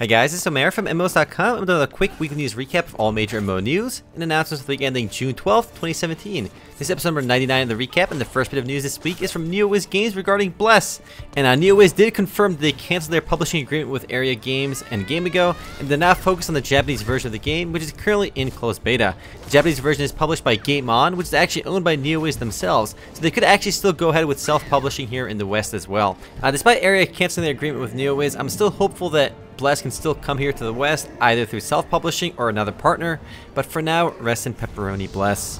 Hi guys, this is Omer from MMOs.com. I'm doing a quick weekly news recap of all major MMO news and announcements for the week ending June 12th, 2017. This is episode number 99 of the recap, and the first bit of news this week is from NeoWiz Games regarding Bless. And NeoWiz did confirm that they canceled their publishing agreement with Area Games and Game Ago, and they're now focused on the Japanese version of the game, which is currently in closed beta. The Japanese version is published by Game On, which is actually owned by NeoWiz themselves, so they could actually still go ahead with self-publishing here in the West as well. Despite Area canceling their agreement with NeoWiz, I'm still hopeful that Bless can still come here to the West, either through self-publishing or another partner, but for now, rest in pepperoni, Bless.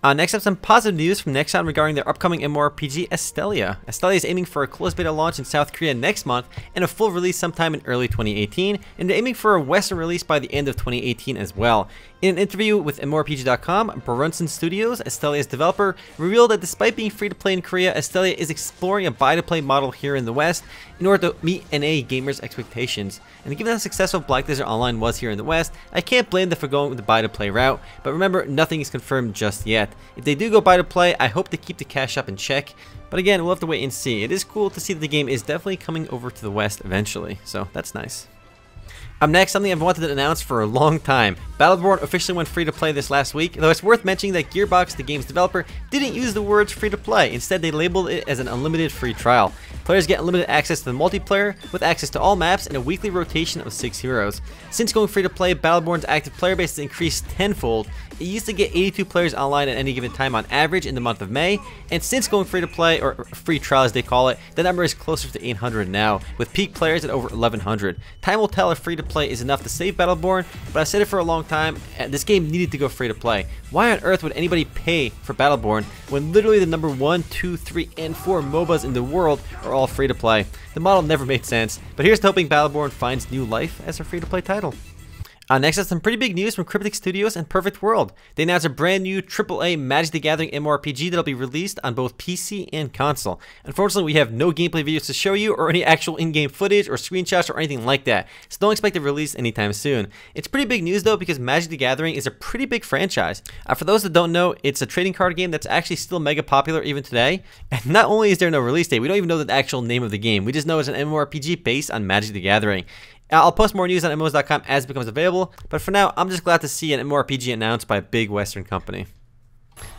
Next up, some positive news from Nexon regarding their upcoming MMORPG, Astellia. Astellia is aiming for a closed beta launch in South Korea next month and a full release sometime in early 2018, and they're aiming for a Western release by the end of 2018 as well. In an interview with MMORPG.com, Brunson Studios, Astellia's developer, revealed that despite being free-to-play in Korea, Astellia is exploring a buy-to-play model here in the West in order to meet NA gamers' expectations. And given how successful Black Desert Online was here in the West, I can't blame them for going with the buy-to-play route, but remember, nothing is confirmed just yet. If they do go buy-to-play, I hope to keep the cash up in check, but again, we'll have to wait and see. It is cool to see that the game is definitely coming over to the West eventually, so that's nice. Up next, something I've wanted to announce for a long time. Battleborn officially went free-to-play this last week, though it's worth mentioning that Gearbox, the game's developer, didn't use the words free-to-play. Instead, they labeled it as an unlimited free trial. Players get unlimited access to the multiplayer, with access to all maps and a weekly rotation of 6 heroes. Since going free-to-play, Battleborn's active player base has increased tenfold. It used to get 82 players online at any given time on average in the month of May, and since going free-to-play, or free trial as they call it, the number is closer to 800 now, with peak players at over 1100. Time will tell if free-to-play is enough to save Battleborn, but I've said it for a long time, this game needed to go free-to-play. Why on earth would anybody pay for Battleborn when literally the number 1, 2, 3, and 4 MOBAs in the world are all free-to-play? The model never made sense, but here's to hoping Battleborn finds new life as a free-to-play title. Next up, some pretty big news from Cryptic Studios and Perfect World. They announced a brand new AAA Magic the Gathering MMORPG that'll be released on both PC and console. Unfortunately, we have no gameplay videos to show you or any actual in-game footage or screenshots or anything like that, so don't expect a release anytime soon. It's pretty big news though, because Magic the Gathering is a pretty big franchise. For those that don't know, it's a trading card game that's actually still mega popular even today. And not only is there no release date, we don't even know the actual name of the game. We just know it's an MMORPG based on Magic the Gathering. I'll post more news on MMOs.com as it becomes available, but for now, I'm just glad to see an MMORPG announced by a big Western company.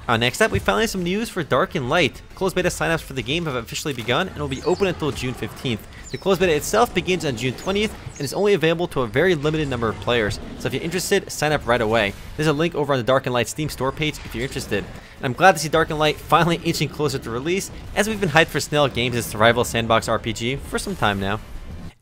Next up, we finally have some news for Dark and Light. Closed beta signups for the game have officially begun and will be open until June 15th. The closed beta itself begins on June 20th and is only available to a very limited number of players, so if you're interested, sign up right away. There's a link over on the Dark and Light Steam store page if you're interested. And I'm glad to see Dark and Light finally inching closer to release, as we've been hyped for Snail Games' survival sandbox RPG for some time now.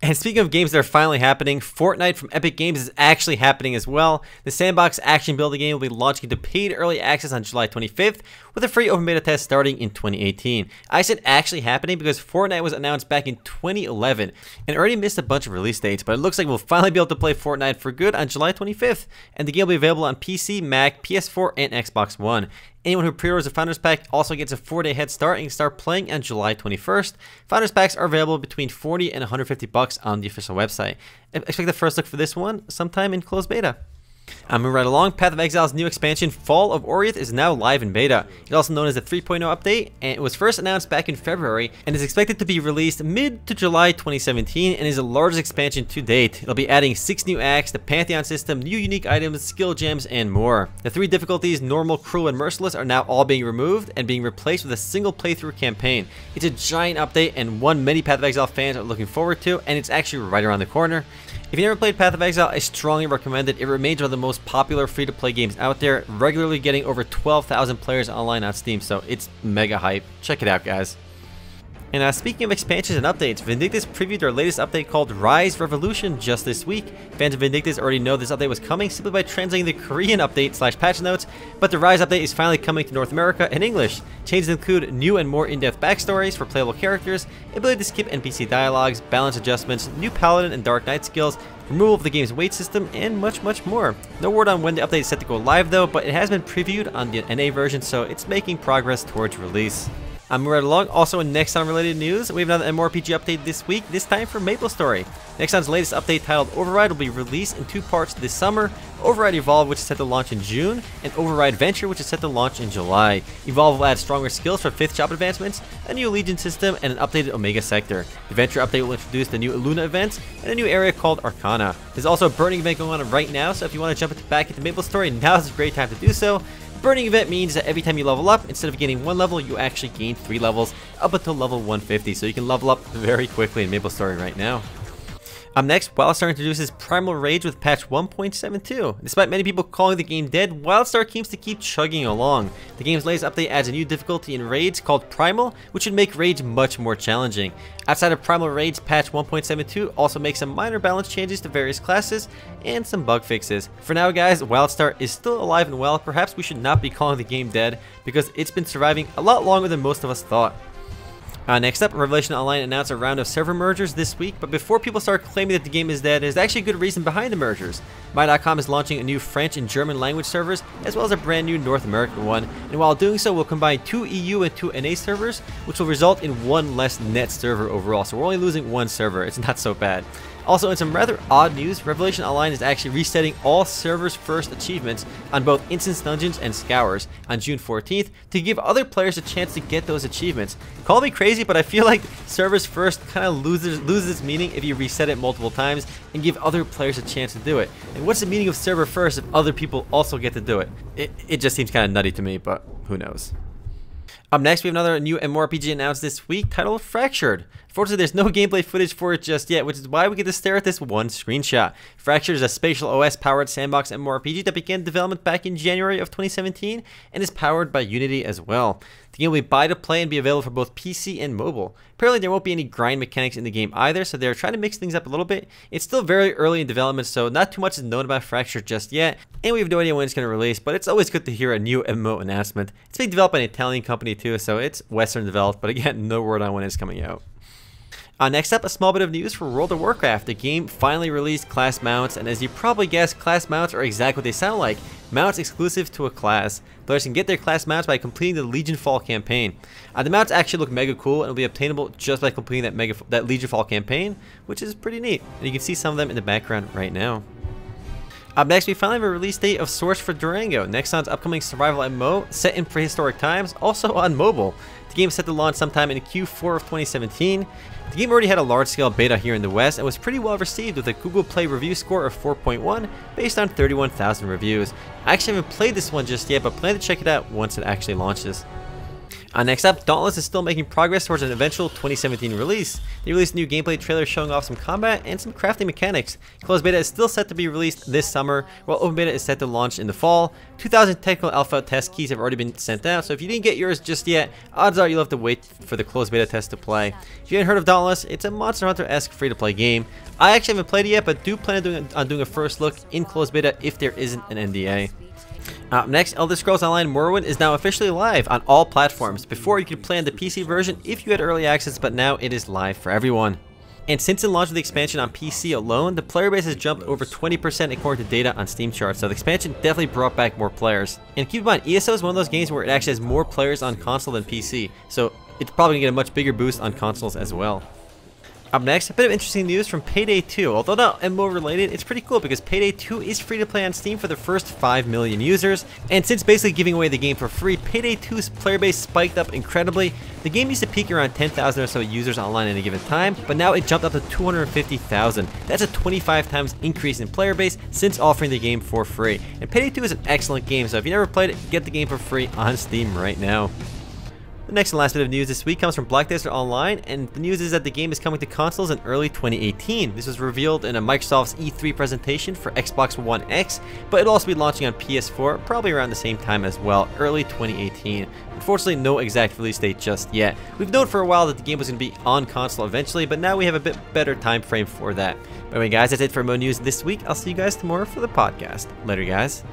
And speaking of games that are finally happening, Fortnite from Epic Games is actually happening as well. The sandbox action building game will be launching into paid early access on July 25th, with a free open beta test starting in 2018. I said actually happening because Fortnite was announced back in 2011 and already missed a bunch of release dates, but it looks like we'll finally be able to play Fortnite for good on July 25th, and the game will be available on PC, Mac, PS4, and Xbox One. Anyone who pre-orders a Founders Pack also gets a 4-day head start and can start playing on July 21st. Founders Packs are available between $40 and $150 on the official website. Expect the first look for this one sometime in closed beta. Moving right along, Path of Exile's new expansion, Fall of Oriath, is now live in beta. It's also known as the 3.0 update, and it was first announced back in February, and is expected to be released mid to July 2017, and is the largest expansion to date. It'll be adding 6 new acts, the Pantheon system, new unique items, skill gems, and more. The 3 difficulties, Normal, Cruel, and Merciless, are now all being removed and being replaced with a single playthrough campaign. It's a giant update, and one many Path of Exile fans are looking forward to, and it's actually right around the corner. If you never played Path of Exile, I strongly recommend it. It remains one of the most popular free-to-play games out there, regularly getting over 12,000 players online on Steam, so it's mega hype. Check it out, guys. And speaking of expansions and updates, Vindictus previewed their latest update called Rise Revolution just this week. Fans of Vindictus already know this update was coming simply by translating the Korean update / patch notes, but the Rise update is finally coming to North America in English. Changes include new and more in-depth backstories for playable characters, ability to skip NPC dialogues, balance adjustments, new Paladin and Dark Knight skills, removal of the game's weight system, and much more. No word on when the update is set to go live though, but it has been previewed on the NA version, so it's making progress towards release. I'm right along. Also in Nexon related news, we have another MMORPG update this week, this time for MapleStory. Nexon's latest update titled Override will be released in 2 parts this summer. Override Evolve, which is set to launch in June, and Override Venture, which is set to launch in July. Evolve will add stronger skills for 5th job advancements, a new Legion system, and an updated Omega sector. The Venture update will introduce the new Luna event and a new area called Arcana. There's also a burning event going on right now, so if you want to jump back into MapleStory, now is a great time to do so. Burning event means that every time you level up, instead of gaining 1 level, you actually gain 3 levels up until level 150, so you can level up very quickly in MapleStory right now. Up next, WildStar introduces Primal Rage with patch 1.72. Despite many people calling the game dead, WildStar seems to keep chugging along. The game's latest update adds a new difficulty in raids called Primal, which should make raids much more challenging. Outside of Primal Rage, patch 1.72 also makes some minor balance changes to various classes and some bug fixes. For now guys, WildStar is still alive and well. Perhaps we should not be calling the game dead because it's been surviving a lot longer than most of us thought. Next up, Revelation Online announced a round of server mergers this week, but before people start claiming that the game is dead, there's actually a good reason behind the mergers. MMOs.com is launching a new French and German language servers, as well as a brand new North American one, and while doing so, we'll combine 2 EU and 2 NA servers, which will result in 1 less net server overall, so we're only losing 1 server. It's not so bad. Also, in some rather odd news, Revelation Online is actually resetting all servers first achievements on both Instance Dungeons and Scours on June 14th to give other players a chance to get those achievements. Call me crazy, but I feel like servers first kind of loses its meaning if you reset it multiple times and give other players a chance to do it. And what's the meaning of server first if other people also get to do it? It just seems kind of nutty to me, but who knows. Up next, we have another new MMORPG announced this week titled Fractured. Fortunately, there's no gameplay footage for it just yet, which is why we get to stare at this one screenshot. Fractured is a spatial OS-powered sandbox MMORPG that began development back in January of 2017 and is powered by Unity as well. The game will be buy-to-play and be available for both PC and mobile. Apparently, there won't be any grind mechanics in the game either, so they're trying to mix things up a little bit. It's still very early in development, so not too much is known about Fractured just yet, and we have no idea when it's going to release, but it's always good to hear a new MMO announcement. It's being developed by an Italian company too, so it's Western developed, but again, no word on when it's coming out. Next up, a small bit of news for World of Warcraft. The game finally released class mounts, and as you probably guessed, class mounts are exactly what they sound like. Mounts exclusive to a class. Players can get their class mounts by completing the Legion Fall campaign. The mounts actually look mega cool and will be obtainable just by completing that Legion Fall campaign, which is pretty neat. And you can see some of them in the background right now. Up next, we finally have a release date of Source for Durango, Nexon's upcoming survival MMO set in prehistoric times, also on mobile. The game is set to launch sometime in Q4 of 2017. The game already had a large-scale beta here in the West and was pretty well received with a Google Play review score of 4.1 based on 31,000 reviews. I actually haven't played this one just yet, but plan to check it out once it actually launches. Next up, Dauntless is still making progress towards an eventual 2017 release. They released a new gameplay trailer showing off some combat and some crafting mechanics. Closed beta is still set to be released this summer, while open beta is set to launch in the fall. 2,000 technical alpha test keys have already been sent out, so if you didn't get yours just yet, odds are you'll have to wait for the closed beta test to play. If you haven't heard of Dauntless, it's a Monster Hunter-esque free-to-play game. I actually haven't played it yet, but do plan on doing a first look in closed beta if there isn't an NDA. Next, Elder Scrolls Online Morrowind is now officially live on all platforms. Before, you could play on the PC version if you had early access, but now it is live for everyone. And since the launch of the expansion on PC alone, the player base has jumped over 20% according to data on Steam charts, so the expansion definitely brought back more players. And keep in mind, ESO is one of those games where it actually has more players on console than PC, so it's probably going to get a much bigger boost on consoles as well. Up next, a bit of interesting news from Payday 2. Although not MMO related, it's pretty cool because Payday 2 is free to play on Steam for the first 5 million users. And since basically giving away the game for free, Payday 2's player base spiked up incredibly. The game used to peak around 10,000 or so users online at a given time, but now it jumped up to 250,000. That's a 25 times increase in player base since offering the game for free. And Payday 2 is an excellent game, so if you never played it, get the game for free on Steam right now. The next and last bit of news this week comes from Black Desert Online, and the news is that the game is coming to consoles in early 2018. This was revealed in a Microsoft's E3 presentation for Xbox One X, but it'll also be launching on PS4 probably around the same time as well, early 2018. Unfortunately, no exact release date just yet. We've known for a while that the game was going to be on console eventually, but now we have a bit better time frame for that. But anyway guys, that's it for MMO News this week. I'll see you guys tomorrow for the podcast. Later guys.